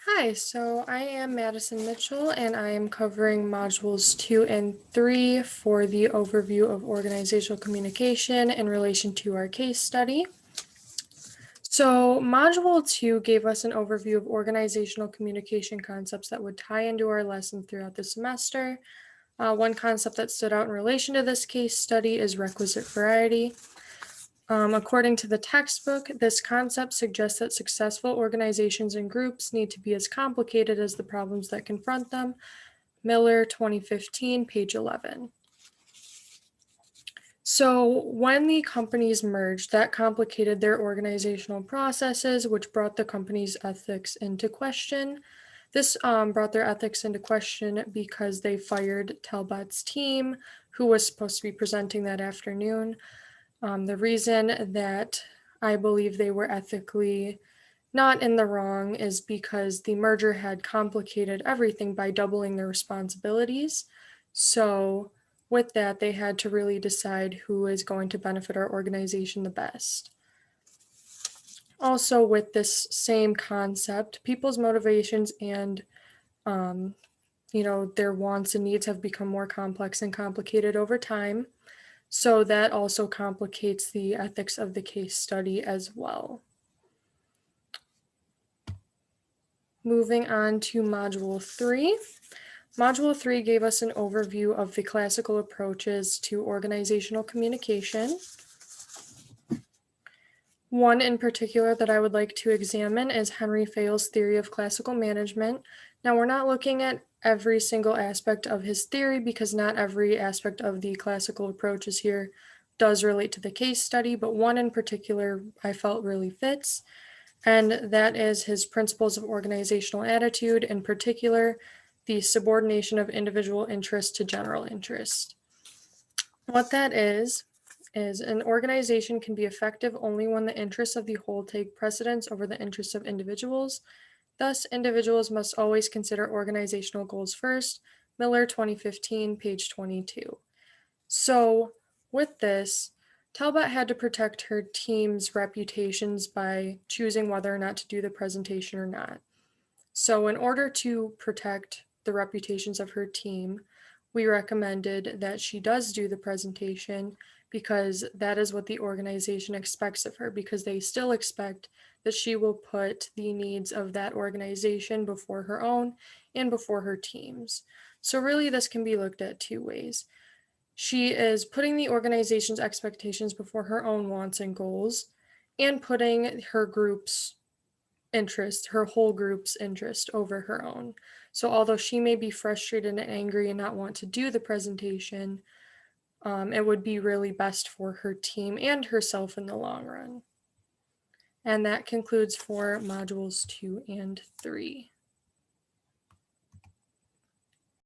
Hi, so I am Madison Mitchell and I am covering modules 2 and 3 for the overview of organizational communication in relation to our case study. So module 2 gave us an overview of organizational communication concepts that would tie into our lesson throughout the semester. One concept that stood out in relation to this case study is requisite variety. According to the textbook, this concept suggests that successful organizations and groups need to be as complicated as the problems that confront them. Miller, 2015, page 11. So, when the companies merged, that complicated their organizational processes, which brought the company's ethics into question. This brought their ethics into question because they fired Talbot's team, who was supposed to be presenting that afternoon. The reason that I believe they were ethically not in the wrong is because the merger had complicated everything by doubling their responsibilities. So, with that, they had to really decide who is going to benefit our organization the best. Also, with this same concept, people's motivations and their wants and needs have become more complex and complicated over time. So that also complicates the ethics of the case study as well. Moving on to Module 3. Module 3 gave us an overview of the classical approaches to organizational communication. One in particular that I would like to examine is Henry Fayol's theory of classical management. Now, we're not looking at every single aspect of his theory because not every aspect of the classical approaches here does relate to the case study, but one in particular I felt really fits, and that is his principles of organizational attitude, in particular, the subordination of individual interest to general interest. What that is an organization can be effective only when the interests of the whole take precedence over the interests of individuals. Thus, individuals must always consider organizational goals first. Miller, 2015, page 22. So, with this, Talbot had to protect her team's reputations by choosing whether or not to do the presentation or not. So, in order to protect the reputations of her team, we recommended that she does do the presentation because that is what the organization expects of her, because they still expect that she will put the needs of that organization before her own and before her team's. So, really, this can be looked at two ways. She is putting the organization's expectations before her own wants and goals, and putting her group's interest, her whole group's interest over her own. So although she may be frustrated and angry and not want to do the presentation, it would be really best for her team and herself in the long run. And that concludes for modules 2 and 3.